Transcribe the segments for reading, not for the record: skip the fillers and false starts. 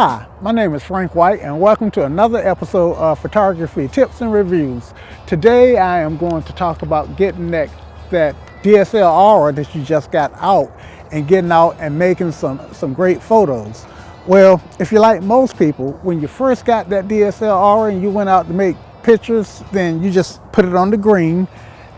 Hi, my name is Frank White and welcome to another episode of Photography Tips and Reviews. Today I am going to talk about getting that DSLR that you just got out and getting out and making some great photos. Well, if you're like most people, when you first got that DSLR and you went out to make pictures, then you just put it on the green,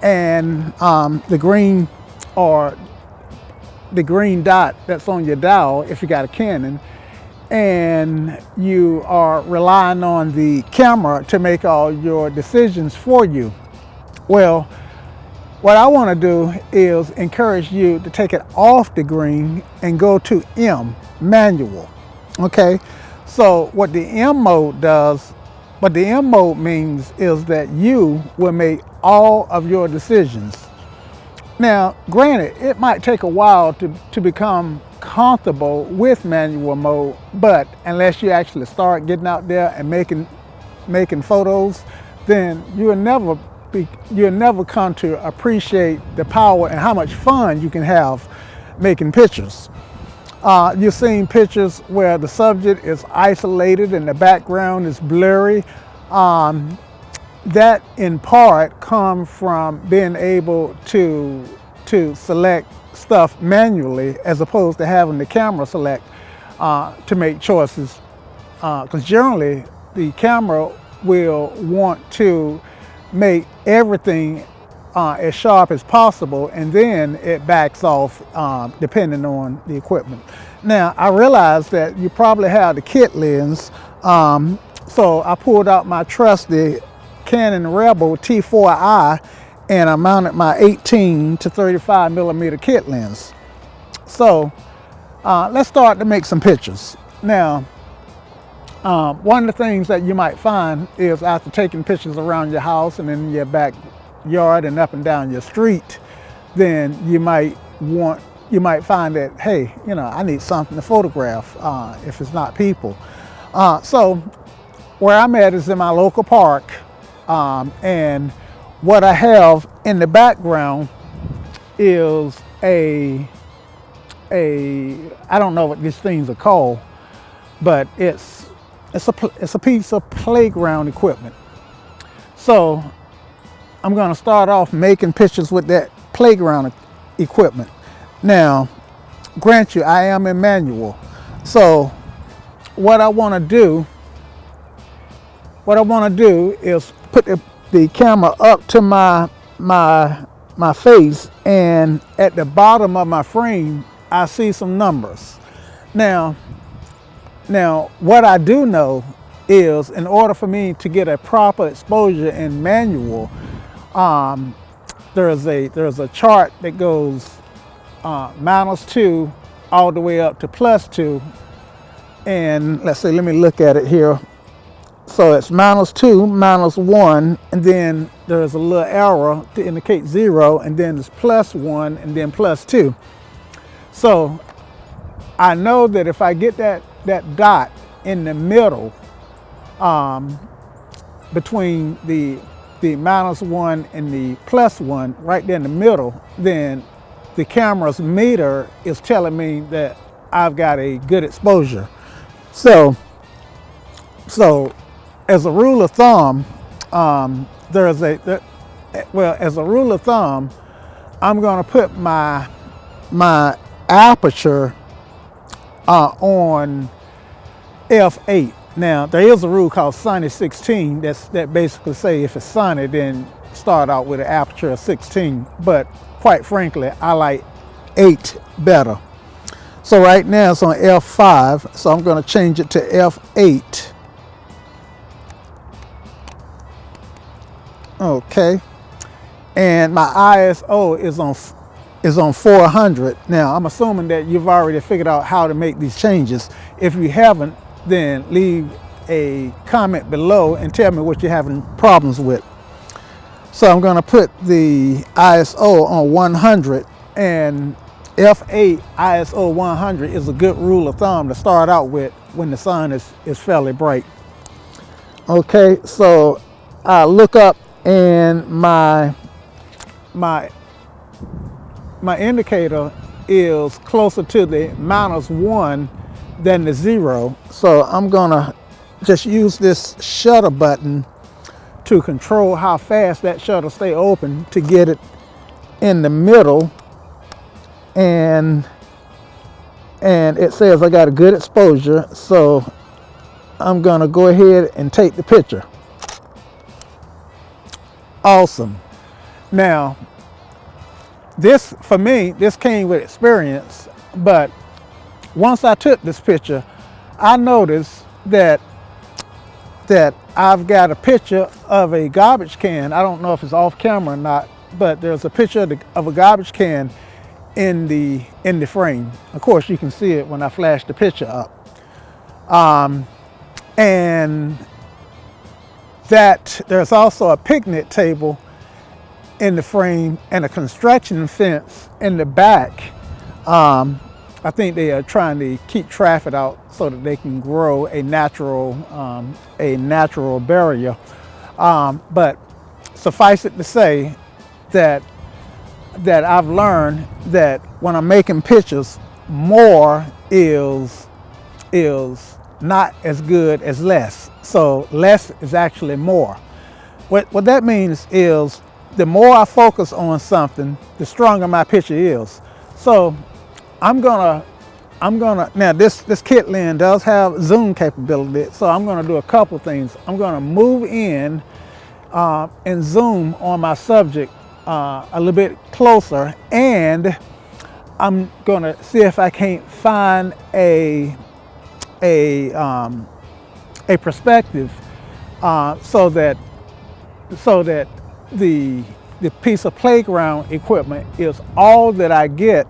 and the green or the green dot that's on your dial if you got a Canon, and you are relying on the camera to make all your decisions for you. Well, what I want to do is encourage you to take it off the green and go to M, manual. Okay, so what the M mode does, what the M mode means is that you will make all of your decisions. Now, granted, it might take a while to become comfortable with manual mode, but unless you actually start getting out there and making photos, then you'll never come to appreciate the power and how much fun you can have making pictures. You've seen pictures where the subject is isolated and the background is blurry. That in part comes from being able to select stuff manually as opposed to having the camera select to make choices, because generally the camera will want to make everything as sharp as possible, and then it backs off depending on the equipment. Now, I realize that you probably have the kit lens, so I pulled out my trusty Canon Rebel T4i and I mounted my 18 to 35 millimeter kit lens. So let's start to make some pictures. Now, one of the things that you might find is after taking pictures around your house and in your backyard and up and down your street, then you might find that, hey, I need something to photograph if it's not people. So where I'm at is in my local park, and what I have in the background is I don't know what these things are called, but it's a piece of playground equipment. So I'm going to start off making pictures with that playground equipment. Now, grant you, I am in manual. So what I want to do is put the camera up to my face, and at the bottom of my frame I see some numbers. Now what I do know is, in order for me to get a proper exposure in manual, there's a chart that goes -2 all the way up to +2, and let me look at it here. So it's -2, -1, and then there's a little arrow to indicate 0, and then it's +1, and then +2. So I know that if I get that dot in the middle, between the -1 and the +1, right there in the middle, then the camera's meter is telling me that I've got a good exposure. So as a rule of thumb, I'm going to put my aperture on f8. Now, there is a rule called Sunny 16 that basically say if it's sunny, then start out with an aperture of 16. But quite frankly, I like 8 better. So right now it's on f5, so I'm going to change it to f8. Okay, and my ISO is on 400. Now, I'm assuming that you've already figured out how to make these changes. If you haven't, then leave a comment below and tell me what you're having problems with. So I'm going to put the ISO on 100, and f8 ISO 100 is a good rule of thumb to start out with when the sun is fairly bright. Okay, so I look up, and my indicator is closer to the -1 than the 0. So I'm gonna just use this shutter button to control how fast that shutter stay open to get it in the middle. And it says I got a good exposure, so I'm gonna go ahead and take the picture. Awesome. Now, this, for me, this came with experience, but once I took this picture, I noticed that I've got a picture of a garbage can. I don't know if it's off camera or not, but there's a picture of a garbage can in the frame. Of course, you can see it when I flash the picture up. And that there's also a picnic table in the frame and a construction fence in the back. I think they are trying to keep traffic out so that they can grow a natural barrier. But suffice it to say that I've learned that when I'm making pictures, more is not as good as less. So less is actually more. What that means is the more I focus on something, the stronger my picture is. So I'm gonna now this kit lens does have zoom capability, so I'm gonna do a couple things. I'm gonna move in and zoom on my subject a little bit closer, and I'm gonna see if I can't find a perspective so that the piece of playground equipment is all that I get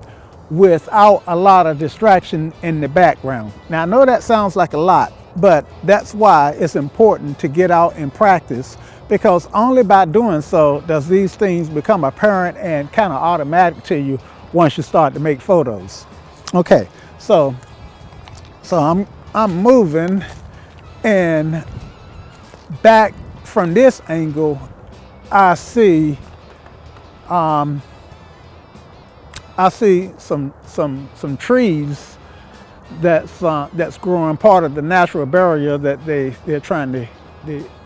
without a lot of distraction in the background. Now I know that sounds like a lot, but that's why it's important to get out and practice, because only by doing so does these things become apparent and kind of automatic to you once you start to make photos. Okay, so I'm moving, and back from this angle I see some trees that's growing, part of the natural barrier that they're trying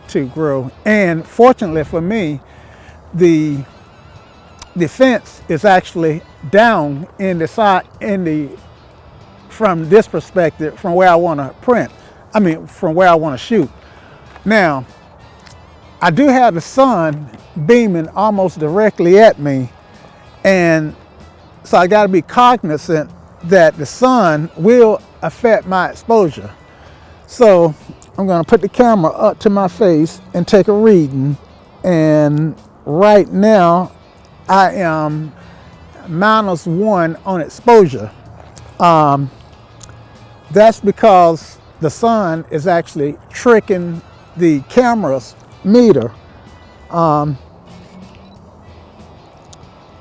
to grow. And fortunately for me, the fence is actually down in the side, from this perspective, from where I want to from where I want to shoot. Now, I do have the sun beaming almost directly at me, and so I got to be cognizant that the sun will affect my exposure. So I'm going to put the camera up to my face and take a reading, and right now I am -1 on exposure. That's because the sun is actually tricking the camera's meter.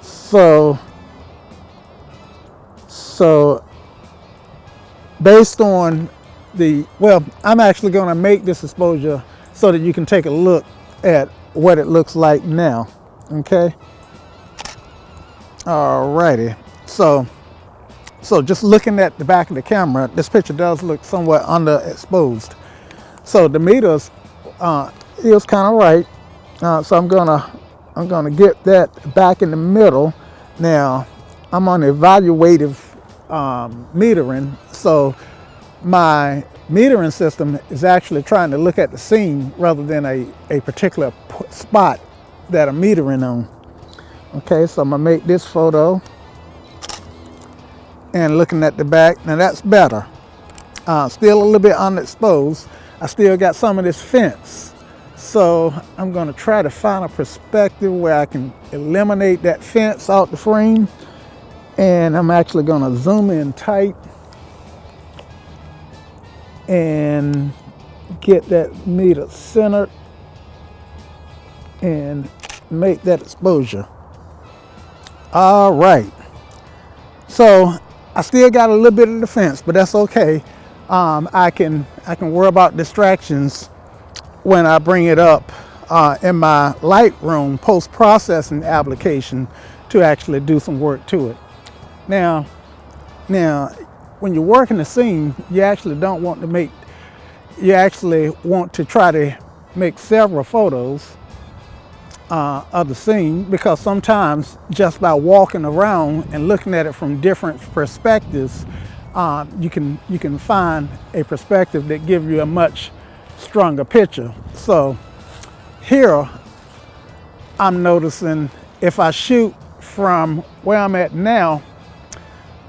So based on I'm actually going to make this exposure so that you can take a look at what it looks like now. Okay. Alrighty. So just looking at the back of the camera, this picture does look somewhat underexposed. So the meters is kind of right. So I'm gonna get that back in the middle. Now I'm on evaluative metering, so my metering system is actually trying to look at the scene rather than a particular spot that I'm metering on. Okay, so I'm gonna make this photo and looking at the back. Now that's better. Still a little bit underexposed. I still got some of this fence. So I'm gonna try to find a perspective where I can eliminate that fence out the frame. And I'm actually gonna zoom in tight and get that meter centered and make that exposure. All right. So I still got a little bit of the fence, but that's okay. I can worry about distractions when I bring it up in my Lightroom post-processing application to actually do some work to it. Now, when you're working the scene, you actually don't want to make, you actually want to try to make several photos of the scene, because sometimes just by walking around and looking at it from different perspectives, you can find a perspective that gives you a much stronger picture. So here I'm noticing if I shoot from where I'm at now,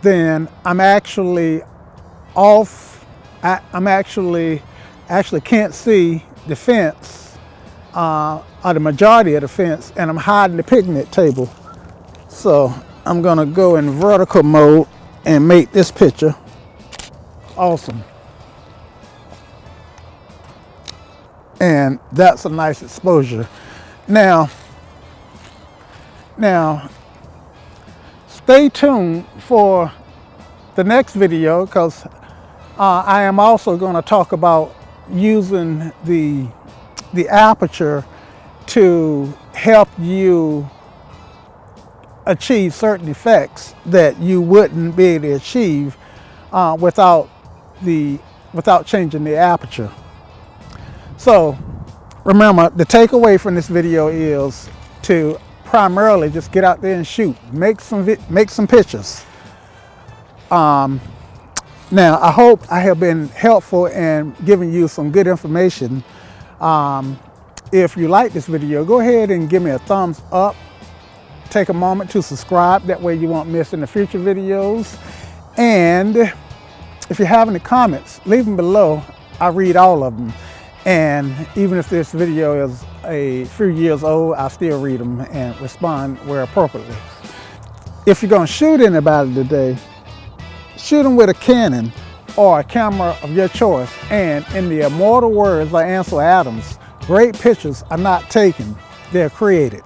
then I'm actually off. I'm actually can't see the fence, or the majority of the fence, and I'm hiding the picnic table. So I'm gonna go in vertical mode and make this picture awesome. And that's a nice exposure. Now stay tuned for the next video, because I am also going to talk about using the aperture to help you achieve certain effects that you wouldn't be able to achieve without changing the aperture. So remember, the takeaway from this video is to primarily just get out there and shoot, make some pictures. Now I hope I have been helpful in giving you some good information. If you like this video, go ahead and give me a thumbs up. Take a moment to subscribe, that way you won't miss any future videos. And if you have any comments, leave them below. I read all of them. And even if this video is a few years old, I still read them and respond where appropriately. If you're going to shoot anybody today, shoot them with a Canon or a camera of your choice. And in the immortal words of Ansel Adams, great pictures are not taken, they're created.